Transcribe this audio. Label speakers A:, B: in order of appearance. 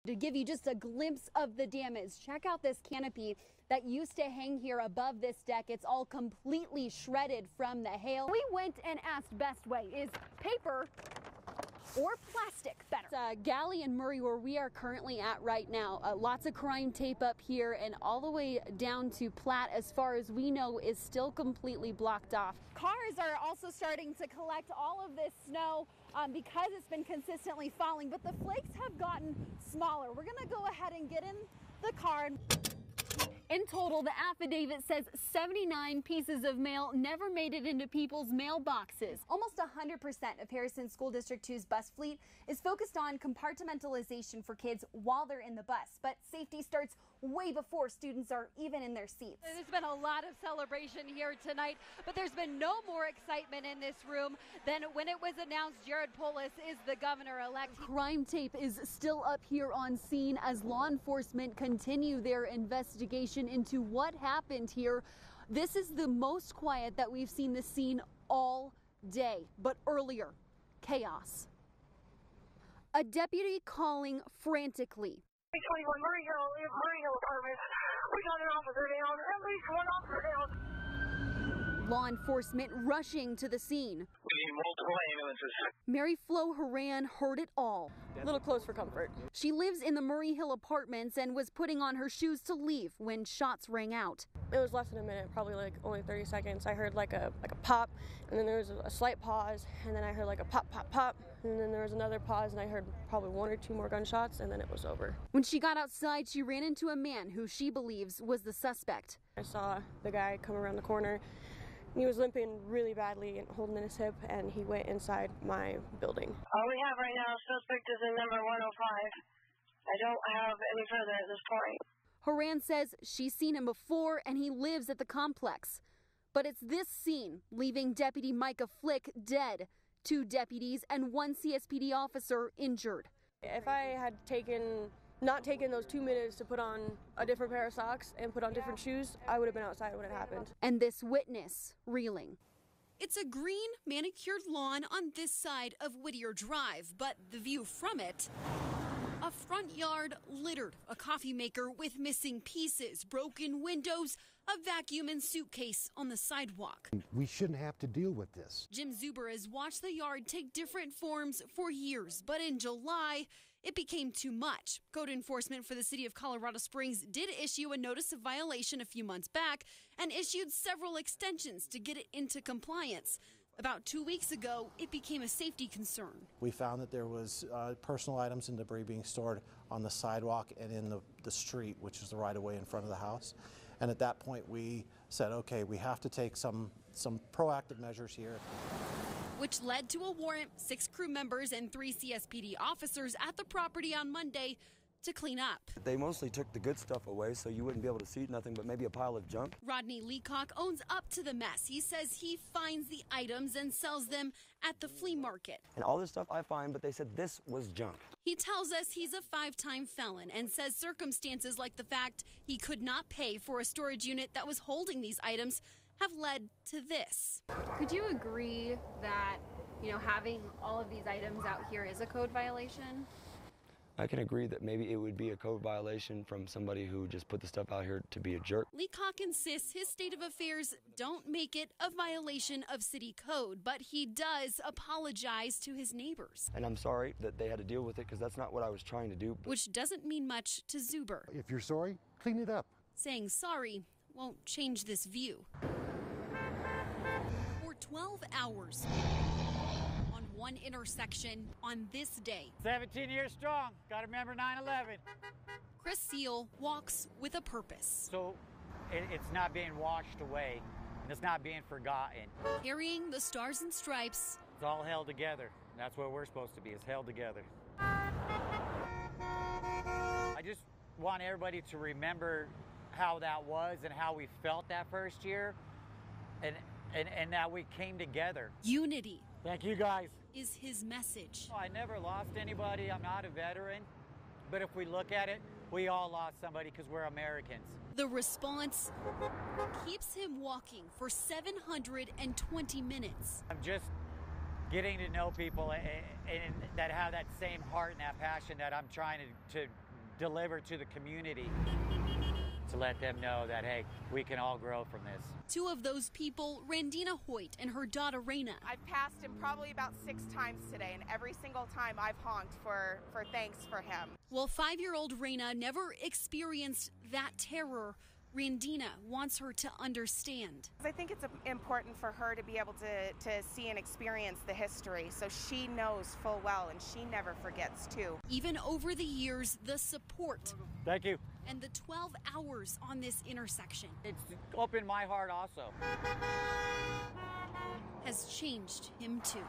A: To give you just a glimpse of the damage, check out this canopy that used to hang here above this deck. It's all completely shredded from the hail. We went and asked Best Way, is paper or plastic better? Galley and Murray, where we are currently at right now. Lots of crime tape up here, and all the way down to Platte, as far as we know, is still completely blocked off. Cars are also starting to collect all of this snow because it's been consistently falling, but the flakes have gotten smaller. We're gonna go ahead and get in the car. In total, the affidavit says 79 pieces of mail never made it into people's mailboxes. Almost 100% of Harrison School District 2's bus fleet is focused on compartmentalization for kids while they're in the bus, but safety starts way before students are even in their seats.
B: There's been a lot of celebration here tonight, but there's been no more excitement in this room than when it was announced Jared Polis is the governor-elect.
A: Crime tape is still up here on scene as law enforcement continue their investigation into what happened here. This is the most quiet that we've seen the scene all day, but earlier, chaos. A deputy calling frantically.
C: 21 Murray Hill Apartments. We got an officer down, at least one officer down.
A: Law enforcement rushing to the scene.
C: We need multiple ambulances.
A: Mary Flo Horan heard it all.
D: A little close for comfort.
A: She lives in the Murray Hill Apartments and was putting on her shoes to leave when shots rang out.
D: It was less than a minute, probably like only 30 seconds. I heard like a pop, and then there was a slight pause, and then I heard like a pop, pop, pop, and then there was another pause, and I heard probably 1 or 2 more gunshots, and then it was over.
A: When she got outside, she ran into a man who she believes was the suspect.
D: I saw the guy come around the corner. He was limping really badly and holding in his hip, and he went inside my building.
C: All we have right now, suspect is in number 105. I don't have any further at this point.
A: Horan says she's seen him before and he lives at the complex. But it's this scene leaving Deputy Micah Flick dead, 2 deputies and 1 CSPD officer injured.
D: If I had not taken those 2 minutes to put on a different pair of socks and put on different shoes, I would have been outside when it happened.
A: And this witness reeling.
E: It's a green manicured lawn on this side of Whittier Drive, but the view from it, a front yard littered, a coffee maker with missing pieces, broken windows, a vacuum and suitcase on the sidewalk.
F: We shouldn't have to deal with this.
E: Jim Zuber has watched the yard take different forms for years, but in July, it became too much. Code enforcement for the city of Colorado Springs did issue a notice of violation a few months back and issued several extensions to get it into compliance. About 2 weeks ago, it became a safety concern.
G: We found that there was personal items and debris being stored on the sidewalk and in the street, which is the right-of-way in front of the house. And at that point, we said, okay, we have to take some proactive measures here.
E: Which led to a warrant, 6 crew members and 3 CSPD officers at the property on Monday to clean up.
H: They mostly took the good stuff away, so you wouldn't be able to see nothing but maybe a pile of junk.
E: Rodney Leacock owns up to the mess. He says he finds the items and sells them at the flea market.
H: And all this stuff I find, but they said this was junk.
E: He tells us he's a 5-time felon and says circumstances like the fact he could not pay for a storage unit that was holding these items have led to this.
I: Could you agree that, having all of these items out here is a code violation?
H: I can agree that maybe it would be a code violation from somebody who just put the stuff out here to be a jerk.
E: Leacock insists his state of affairs don't make it a violation of city code, but he does apologize to his neighbors.
H: And I'm sorry that they had to deal with it because that's not what I was trying to do.
E: Which doesn't mean much to Zuber.
F: If you're sorry, clean it up.
E: Saying sorry won't change this view. For 12 hours. One intersection on this day.
J: 17 years strong. Got to remember 9/11.
E: Chris Seal walks with a purpose.
J: So it's not being washed away, and it's not being forgotten.
E: Carrying the stars and stripes.
J: It's all held together. That's what we're supposed to be, is held together. I just want everybody to remember how that was and how we felt that first year, and that we came together.
E: Unity.
J: Thank you guys.
E: Is his message.
J: I never lost anybody. I'm not a veteran. But if we look at it, we all lost somebody because we're Americans.
E: The response keeps him walking for 720 minutes.
J: I'm just getting to know people and that have that same heart and that passion that I'm trying to deliver to the community to let them know that, hey, we can all grow from this.
E: Two of those people, Randina Hoyt and her daughter Raina.
K: I've passed him probably about 6 times today, and every single time I've honked for thanks for him.
E: While 5-year-old Raina never experienced that terror, Randina wants her to understand.
K: I think it's important for her to be able to see and experience the history, so she knows full well and she never forgets too.
E: Even over the years, the support.
J: Thank you.
E: And the 12 hours on this intersection.
J: It's opened my heart also.
E: Has changed him too.